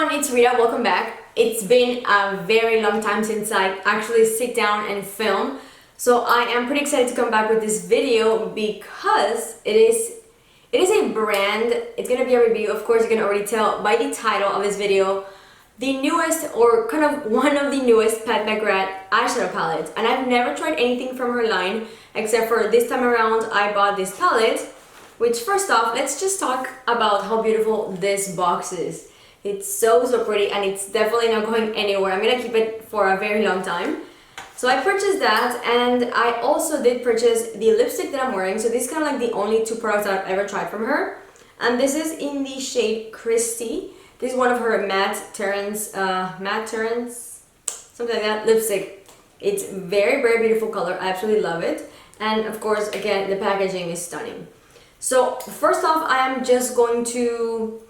everyone, it's Rita. Welcome back. It's been a very long time since I actually sit down and film, so I am pretty excited to come back with this video because it is a brand. It's gonna be a review. Of course, you can already tell by the title of this video, the newest, or kind of one of the newest Pat McGrath eyeshadow palettes. And I've never tried anything from her line except for this time around I bought this palette, which first off, let's just talk about how beautiful this box is. It's so pretty, and it's definitely not going anywhere. I'm gonna keep it for a very long time. So I purchased that, and I also did purchase the lipstick that I'm wearing. So this is kind of like the only two products that I've ever tried from her. And this is in the shade Christy. This is one of her matte Terrence, something like that, lipstick. It's very beautiful color. I absolutely love it. And of course, again, the packaging is stunning. So first off, I am just going to,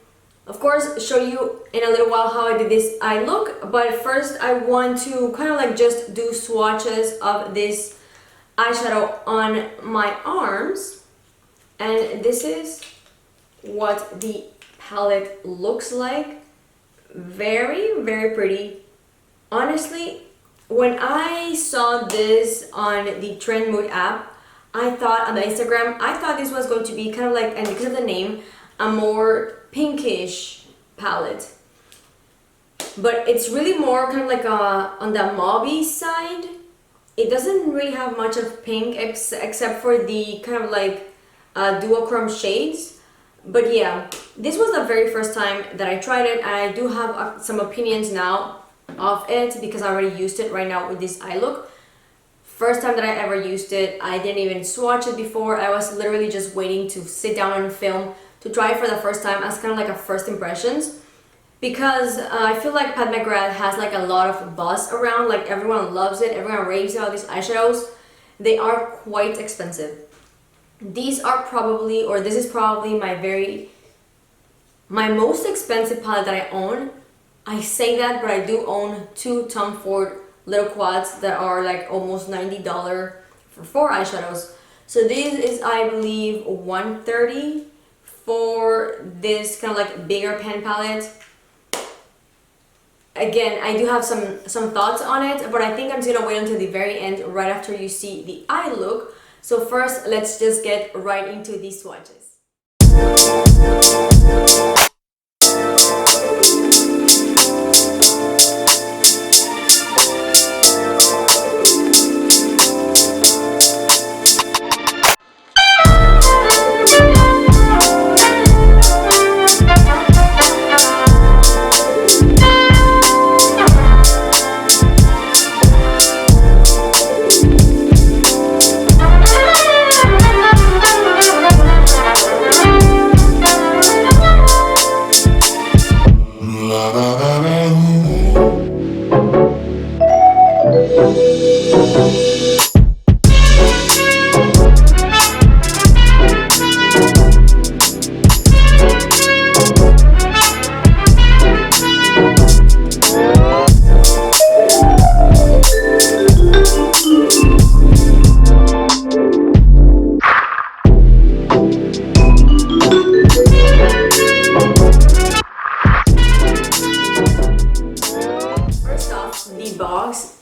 of course, show you in a little while how I did this eye look. But first, I want to kind of like just do swatches of this eyeshadow on my arms. And this is what the palette looks like. Very pretty. Honestly, when I saw this on the Trend Mood app, I thought on the Instagram, I thought this was going to be kind of like, and because of the name, a more pinkish palette. But it's really more kind of like on the mauvey side. It doesn't really have much of pink except for the kind of like duochrome shades. But yeah, this was the very first time that I tried it, and I do have some opinions now of it because I already used it right now with this eye look. First time that I ever used it, I didn't even swatch it before. I was literally just waiting to sit down and film to try it for the first time as kind of like a first impressions, because I feel like Pat McGrath has like a lot of buzz around, like everyone loves it, everyone raves about these eyeshadows. They are quite expensive. These are probably, or this is probably my most expensive palette that I own. I say that, but I do own two Tom Ford little quads that are like almost $90 for 4 eyeshadows. So this is, I believe, $130 for this kind of like bigger pen palette. Again, I do have some thoughts on it, but I think I'm just gonna wait until the very end, right after you see the eye look. So first, let's just get right into these swatches.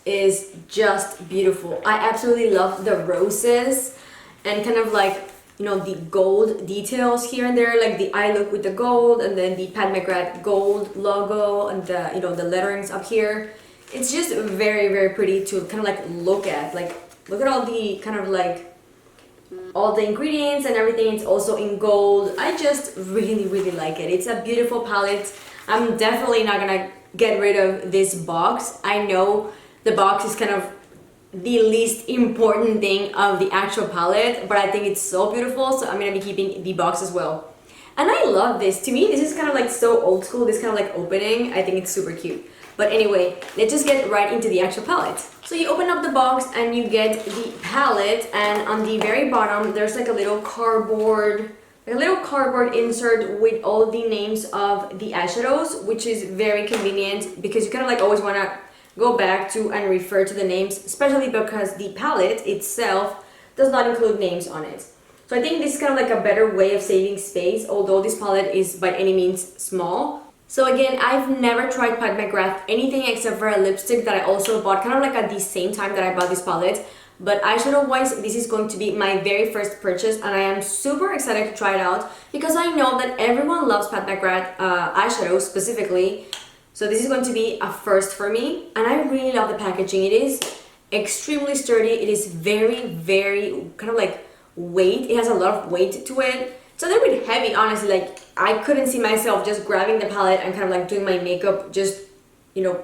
Is just beautiful. I absolutely love the roses and kind of like, you know, the gold details here and there, like the eye look with the gold, and then the Pat McGrath gold logo, and the, you know, the letterings up here. It's just very pretty to kind of like look at. Like, look at all the kind of like all the ingredients and everything. It's also in gold. I just really like it. It's a beautiful palette. I'm definitely not gonna get rid of this box. I know the box is kind of the least important thing of the actual palette, but I think it's so beautiful, so I'm gonna be keeping the box as well. And I love this. To me, this is kind of like so old school, this kind of like opening. I think it's super cute. But anyway, let's just get right into the actual palette. So you open up the box and you get the palette, and on the very bottom there's like a little cardboard insert with all the names of the eyeshadows, which is very convenient because you kind of like always want to go back to and refer to the names, especially because the palette itself does not include names on it. So I think this is kind of like a better way of saving space, although this palette is by any means small. So again, I've never tried Pat McGrath anything except for a lipstick that I also bought kind of like at the same time that I bought this palette. But eyeshadow wise, this is going to be my very first purchase, and I am super excited to try it out because I know that everyone loves Pat McGrath eyeshadow specifically. So this is going to be a first for me, and I really love the packaging. It is extremely sturdy. It is very, very kind of like weight. It has a lot of weight to it. It's a little bit heavy, honestly. Like, I couldn't see myself just grabbing the palette and kind of like doing my makeup, just, you know,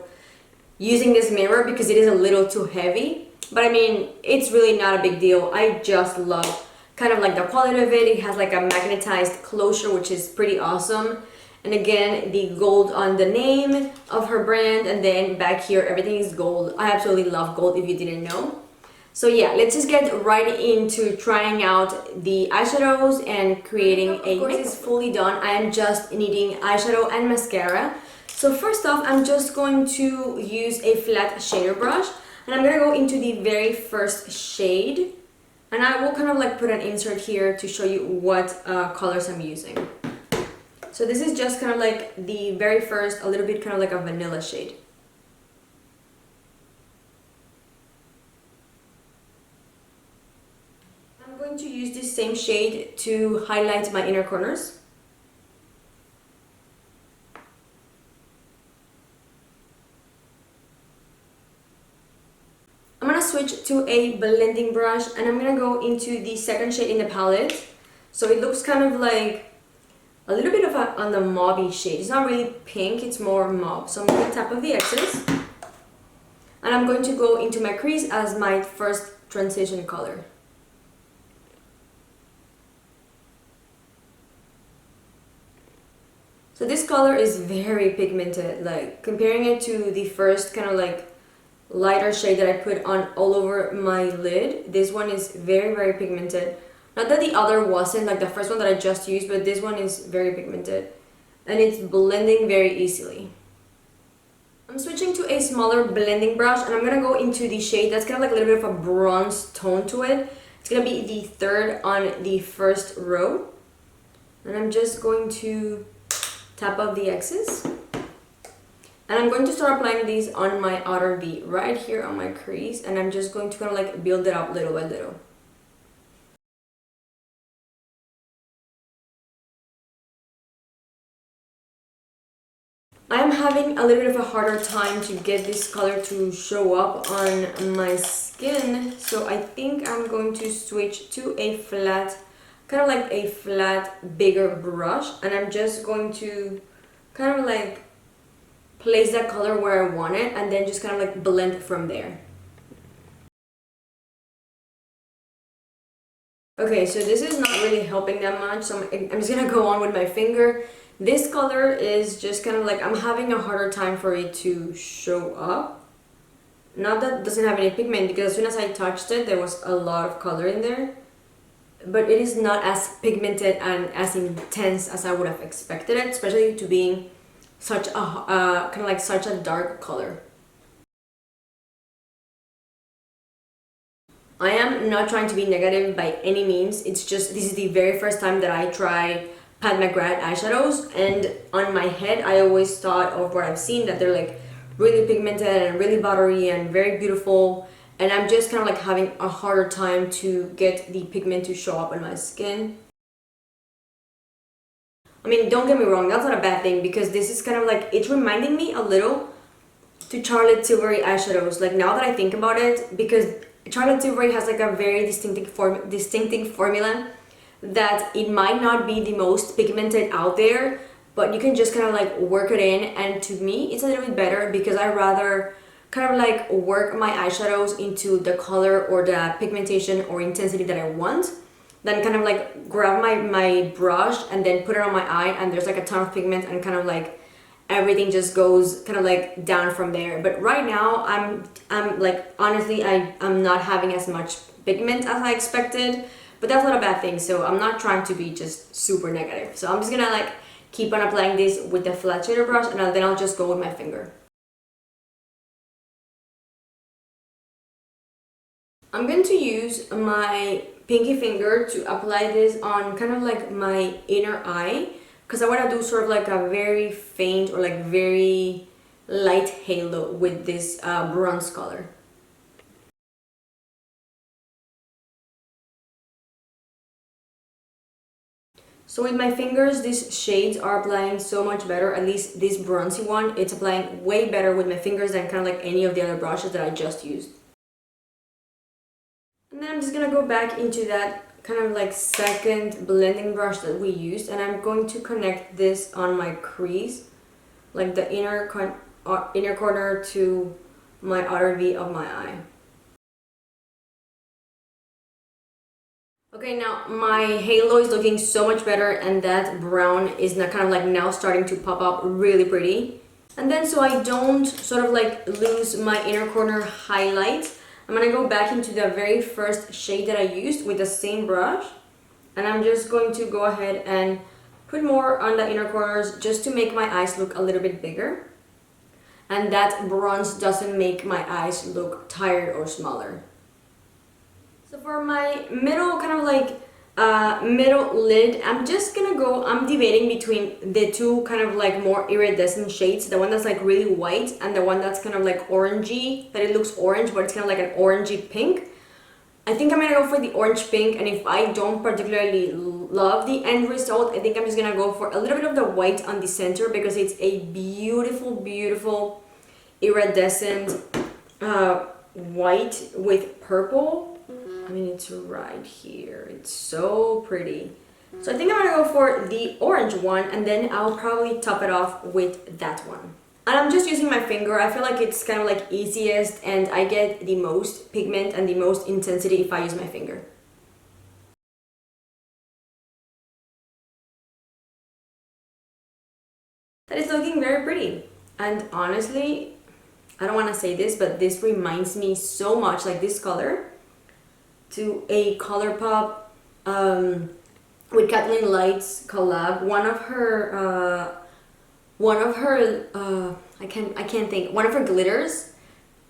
using this mirror because it is a little too heavy. But I mean, it's really not a big deal. I just love kind of like the quality of it. It has like a magnetized closure, which is pretty awesome. And again, the gold on the name of her brand, and then back here, everything is gold. I absolutely love gold if you didn't know. So yeah, let's just get right into trying out the eyeshadows and creating a makeup. Of course, it's fully done. I am just needing eyeshadow and mascara. So first off, I'm just going to use a flat shader brush, and I'm gonna go into the very first shade, and I will kind of like put an insert here to show you what colors I'm using. So this is just kind of like the very first, a little bit kind of like a vanilla shade. I'm going to use this same shade to highlight my inner corners. I'm gonna switch to a blending brush, and I'm gonna go into the second shade in the palette. So it looks kind of like a little bit of on the mauvey shade. It's not really pink, it's more mauve. So I'm going to tap off the excess, and I'm going to go into my crease as my first transition color. So this color is very pigmented, like comparing it to the first kind of like lighter shade that I put on all over my lid. This one is very, very pigmented. Not that the other wasn't, like the first one that I just used, but this one is very pigmented. And it's blending very easily. I'm switching to a smaller blending brush, and I'm going to go into the shade that's kind of like a little bit of a bronze tone to it. It's going to be the third on the first row. And I'm just going to tap off the excess. And I'm going to start applying these on my outer V, right here on my crease. And I'm just going to kind of like build it up little by little. I'm having a little bit of a harder time to get this color to show up on my skin, so I think I'm going to switch to a flat, kind of like a flat, bigger brush, and I'm just going to kind of like place that color where I want it, and then just kind of like blend from there. Okay, so this is not really helping that much, so I'm just gonna go on with my finger. This color is just kind of like, I'm having a harder time for it to show up. Not that it doesn't have any pigment, because as soon as I touched it, there was a lot of color in there. But it is not as pigmented and as intense as I would have expected it, especially to being such a, kind of like such a dark color. I am not trying to be negative by any means. It's just, this is the very first time that I try Pat McGrath eyeshadows, and on my head I always thought of what I've seen, that they're like really pigmented and really buttery and very beautiful, and I'm just kind of like having a harder time to get the pigment to show up on my skin. I mean, don't get me wrong, that's not a bad thing, because this is kind of like, it's reminding me a little to Charlotte Tilbury eyeshadows, like now that I think about it, because Charlotte Tilbury has like a very distinctive formula that it might not be the most pigmented out there, but you can just kind of like work it in, and to me it's a little bit better because I rather kind of like work my eyeshadows into the color or the pigmentation or intensity that I want, then kind of like grab my brush and then put it on my eye and there's like a ton of pigment and kind of like everything just goes kind of like down from there. But right now I'm like, honestly, I'm not having as much pigment as I expected. But that's not a bad thing, so I'm not trying to be just super negative. So I'm just gonna like keep on applying this with the flat shader brush, and then I'll just go with my finger. I'm going to use my pinky finger to apply this on kind of like my inner eye, because I want to do sort of like a very faint or like very light halo with this bronze color. So with my fingers, these shades are applying so much better, at least this bronzy one, it's applying way better with my fingers than kind of like any of the other brushes that I just used. And then I'm just gonna go back into that kind of like second blending brush that we used, and I'm going to connect this on my crease, like the inner corner to my outer V of my eye. Okay, now my halo is looking so much better, and that brown is now kind of like now starting to pop up really pretty. And then so I don't sort of like lose my inner corner highlight, I'm gonna go back into the very first shade that I used with the same brush, and I'm just going to go ahead and put more on the inner corners just to make my eyes look a little bit bigger. And that bronze doesn't make my eyes look tired or smaller. So for my middle kind of like middle lid, I'm debating between the two kind of like more iridescent shades, the one that's like really white and the one that's kind of like orangey, that it looks orange but it's kind of like an orangey pink. I think I'm gonna go for the orange pink, and if I don't particularly love the end result, I think I'm just gonna go for a little bit of the white on the center because it's a beautiful, beautiful iridescent white with purple. I mean, it's right here. It's so pretty. So I think I'm gonna go for the orange one, and then I'll probably top it off with that one. And I'm just using my finger. I feel like it's kind of like easiest, and I get the most pigment and the most intensity if I use my finger. That is looking very pretty. And honestly, I don't want to say this, but this reminds me so much, like this color, to a ColourPop with Kathleen Light's collab. One of her one of her glitters,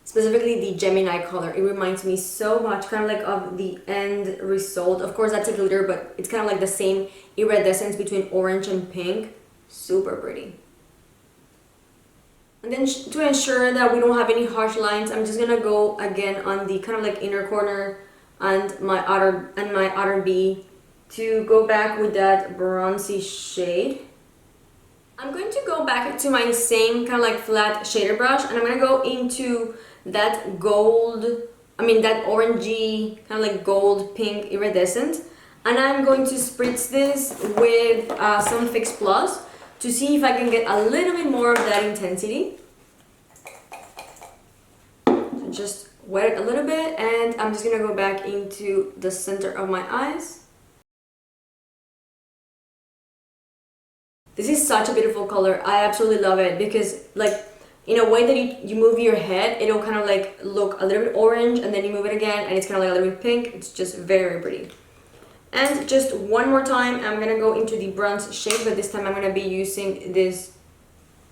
specifically the Gemini color. It reminds me so much, kind of like of the end result. Of course, that's a glitter, but it's kind of like the same iridescence between orange and pink. Super pretty. And then to ensure that we don't have any harsh lines, I'm just gonna go again on the kind of like inner corner and my outer B to go back with that bronzy shade. I'm going to go back to my same kind of like flat shader brush, and I'm gonna go into that that orangey kind of like gold pink iridescent, and I'm going to spritz this with some Fix Plus to see if I can get a little bit more of that intensity. So just wet it a little bit, and I'm just gonna go back into the center of my eyes. This is such a beautiful color. I absolutely love it because like in a way that you move your head, it'll kind of like look a little bit orange, and then you move it again and it's kind of like a little bit pink. It's just very, very pretty. And just one more time, I'm gonna go into the bronze shade, but this time I'm gonna be using this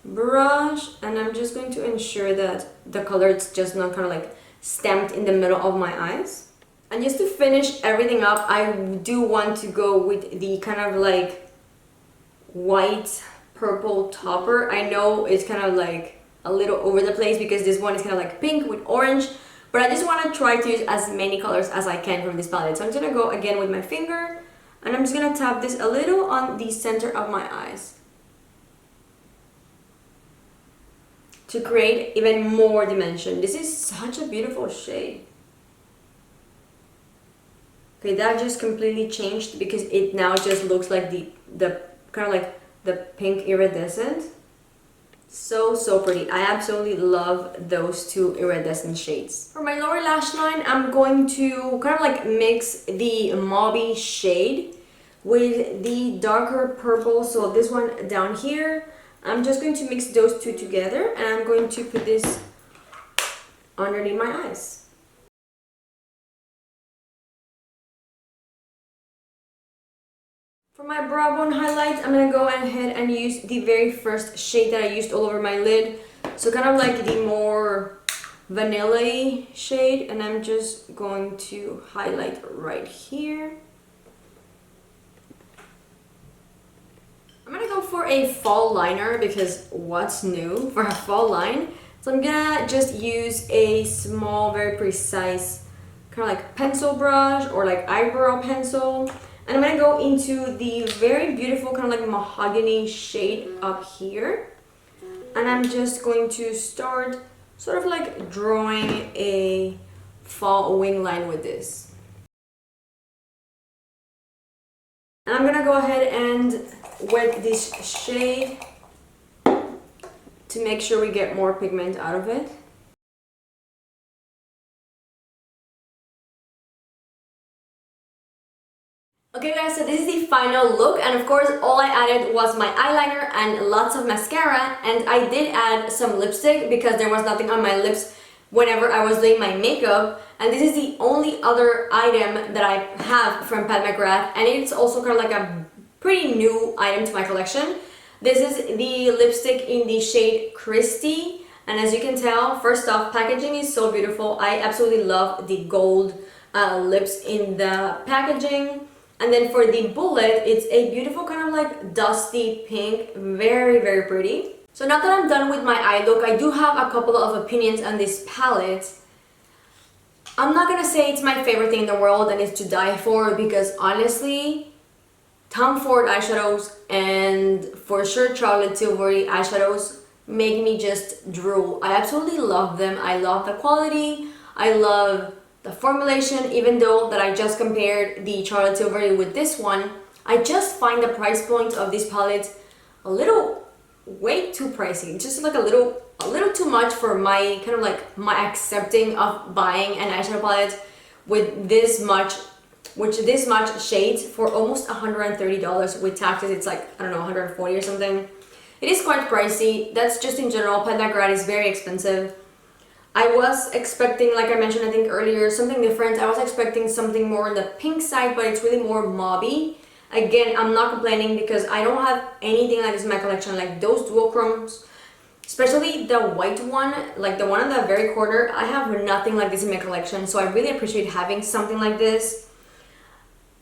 brush, and I'm just going to ensure that the color is just not kind of like stamped in the middle of my eyes. And just to finish everything up, I do want to go with the kind of like white purple topper. I know it's kind of like a little over the place because this one is kind of like pink with orange, but I just want to try to use as many colors as I can from this palette. So I'm just gonna go again with my finger, and I'm just gonna tap this a little on the center of my eyes to create even more dimension. This is such a beautiful shade. Okay, that just completely changed because it now just looks like the kind of like the pink iridescent. So pretty. I absolutely love those two iridescent shades. For my lower lash line, I'm going to kind of like mix the mauvey shade with the darker purple. So this one down here, I'm just going to mix those two together, and I'm going to put this underneath my eyes. For my brow bone highlight, I'm gonna go ahead and use the very first shade that I used all over my lid. So kind of like the more vanilla shade, and I'm just going to highlight right here. I'm I'm gonna go for a fall liner because what's new for a fall line? So I'm gonna just use a small, very precise kind of like pencil brush or like eyebrow pencil. And I'm gonna go into the very beautiful kind of like mahogany shade up here. And I'm just going to start sort of like drawing a fall wing line with this. And I'm gonna go ahead and wet this shade to make sure we get more pigment out of it. Okay guys, so this is the final look, and of course all I added was my eyeliner and lots of mascara, and I did add some lipstick because there was nothing on my lips whenever I was doing my makeup, and this is the only other item that I have from Pat McGrath, and it's also kind of like a pretty new item to my collection. This is the lipstick in the shade Christy, and as you can tell, first off, packaging is so beautiful. I absolutely love the gold lips in the packaging. And then for the bullet, it's a beautiful kind of like dusty pink, very, very pretty. So now that I'm done with my eye look, I do have a couple of opinions on this palette. I'm not gonna say it's my favorite thing in the world and it's to die for, because honestly, Tom Ford eyeshadows and for sure Charlotte Tilbury eyeshadows make me just drool. I absolutely love them. I love the quality. I love the formulation, even though that I just compared the Charlotte Tilbury with this one. I just find the price point of this palette a little way too pricey. Just like a little too much for my kind of like my accepting of buying an eyeshadow palette with this much shades for almost $130 with taxes. It's like, I don't know, 140 or something. It is quite pricey. That's just in general. Pat McGrath is very expensive. I was expecting, like I mentioned I think earlier, something different. I was expecting something more on the pink side, but it's really more mauvey. Again, I'm not complaining because I don't have anything like this in my collection, like those duochromes, especially the white one, like the one on the very corner. I have nothing like this in my collection, so I really appreciate having something like this.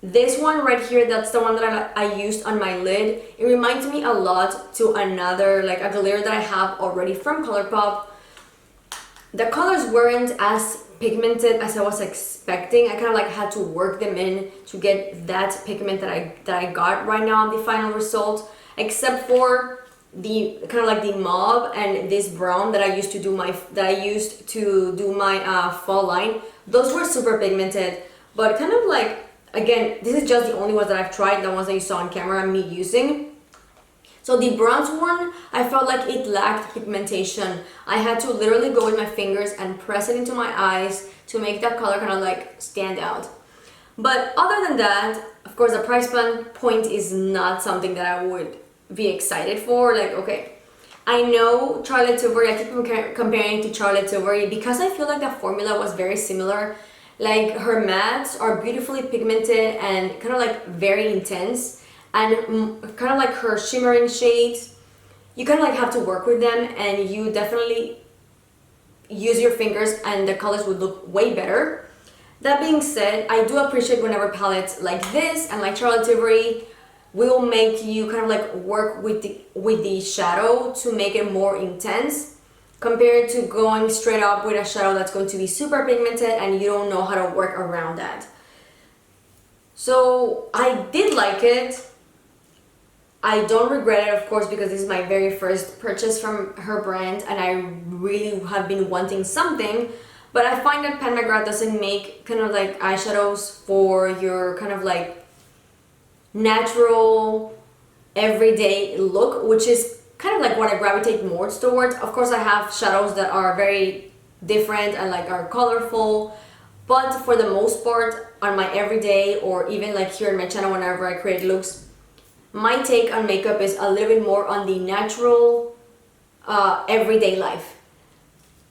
This one right here, that's the one that I used on my lid. It reminds me a lot to another, like a glitter that I have already from ColourPop. The colors weren't as pigmented as I was expecting. I kind of like had to work them in to get that pigment that I got right now, the final result, except for the kind of like the mauve and this brown that I used to do my fall line. Those were super pigmented, but kind of like, again, this is just the only ones that I've tried, the ones that you saw on camera me using. So the bronze one, I felt like it lacked pigmentation. I had to literally go with my fingers and press it into my eyes to make that color kind of like stand out. But other than that, of course, the price point is not something that I would be excited for. Like, okay, I know Charlotte Tilbury, I keep comparing to Charlotte Tilbury because I feel like the formula was very similar. Like her mattes are beautifully pigmented and kind of like very intense. And kind of like her shimmering shades, you kind of like have to work with them, and you definitely use your fingers and the colors would look way better. That being said, I do appreciate whenever palettes like this and like Charlotte Tilbury will make you kind of like work with the shadow to make it more intense, compared to going straight up with a shadow that's going to be super pigmented and you don't know how to work around that. So I did like it. I don't regret it, of course, because this is my very first purchase from her brand and I really have been wanting something. But I find that Pat McGrath doesn't make kind of like eyeshadows for your kind of like natural everyday look, which is kind of like what I gravitate more towards. Of course, I have shadows that are very different and like are colorful, but for the most part on my everyday, or even like here on my channel whenever I create looks, my take on makeup is a little bit more on the natural everyday life.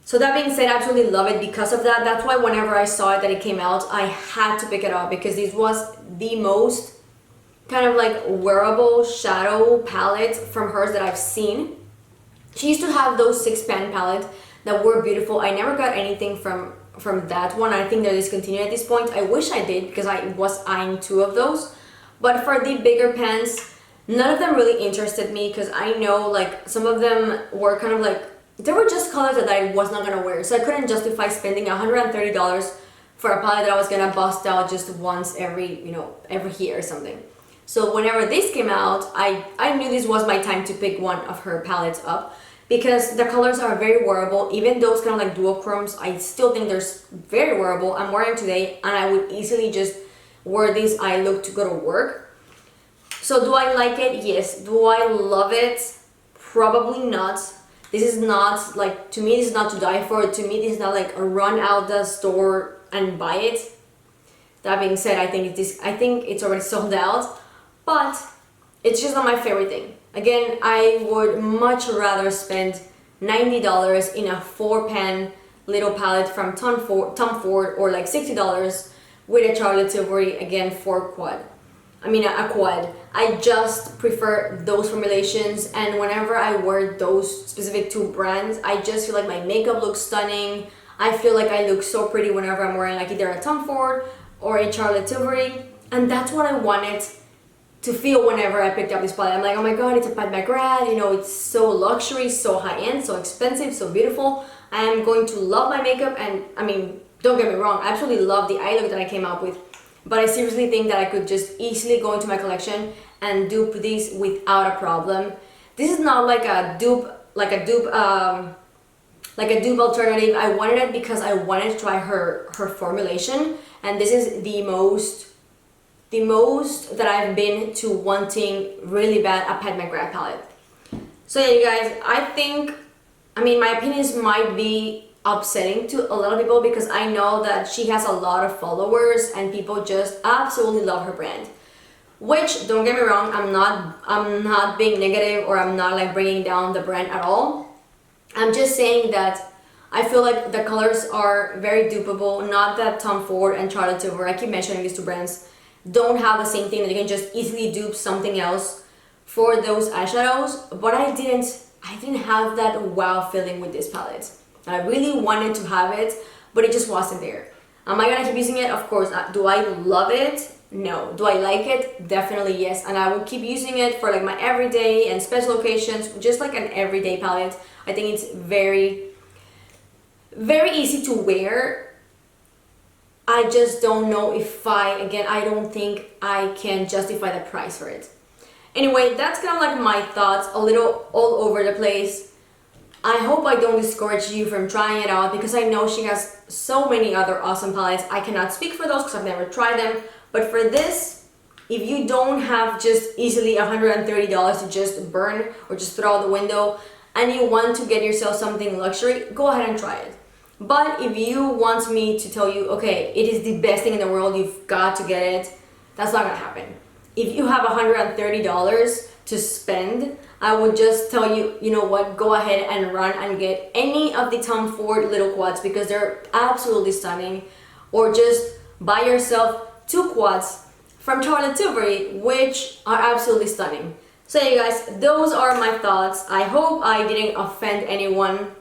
So that being said, I absolutely love it because of that. That's why whenever I saw it that it came out, I had to pick it up because this was the most kind of like wearable shadow palette from hers that I've seen. She used to have those 6-pan palettes that were beautiful. I never got anything from that one. I think they're discontinued at this point. I wish I did because I was eyeing 2 of those. But for the bigger pans, None of them really interested me because I know like some of them were kind of like, they were just colors that I was not gonna wear. So I couldn't justify spending $130 for a palette that I was gonna bust out just once every, you know, every year or something. So whenever this came out, I knew this was my time to pick one of her palettes up because the colors are very wearable. Even those kind of like duochromes, I still think they're very wearable. I'm wearing today and I would easily just wear this eye look to go to work. So do I like it? Yes. Do I love it? Probably not. This is not like, to me this is not to die for. To me this is not like a run out the store and buy it. That being said, I think it's already sold out. But it's just not my favorite thing. Again, I would much rather spend $90 in a 4-pan little palette from Tom Ford or like $60 with a Charlotte Tilbury, again, a quad. I just prefer those formulations, and whenever I wear those specific two brands, I just feel like my makeup looks stunning. I feel like I look so pretty whenever I'm wearing like either a Tom Ford or a Charlotte Tilbury, and that's what I wanted to feel whenever I picked up this palette. I'm like, oh my god, it's a Pat McGrath, you know, it's so luxury, so high-end, so expensive, so beautiful. I am going to love my makeup, and I mean, don't get me wrong, I absolutely love the eye look that I came up with, but I seriously think that I could just easily go into my collection and dupe these without a problem. This is not like a dupe alternative. I wanted it because I wanted to try her formulation, and this is the most that I've been to wanting really bad a Pat McGrath palette. So yeah, you guys, my opinions might be upsetting to a lot of people because I know that she has a lot of followers and people just absolutely love her brand. Which, don't get me wrong, I'm not being negative, or I'm not like bringing down the brand at all. I'm just saying that I feel like the colors are very dupable. Not that Tom Ford and Charlotte Tilbury, I keep mentioning these two brands, don't have the same thing that you can just easily dupe something else for those eyeshadows, but I didn't have that wow feeling with this palette. I really wanted to have it, but it just wasn't there. Am I gonna keep using it? Of course not. Do I love it? No. Do I like it? Definitely yes, and I will keep using it for like my everyday and special occasions, just like an everyday palette. I think it's very, very easy to wear. I just don't know if I don't think I can justify the price for it. Anyway, that's kind of like my thoughts, a little all over the place. I hope I don't discourage you from trying it out because I know she has so many other awesome palettes. I cannot speak for those because I've never tried them. But for this, if you don't have just easily $130 to just burn or just throw out the window and you want to get yourself something luxury, go ahead and try it. But if you want me to tell you, okay, it is the best thing in the world, you've got to get it, that's not gonna happen. If you have $130 to spend, I would just tell you, you know what, go ahead and run and get any of the Tom Ford little quads because they're absolutely stunning, or just buy yourself 2 quads from Charlotte Tilbury, which are absolutely stunning. So you guys, those are my thoughts. I hope I didn't offend anyone.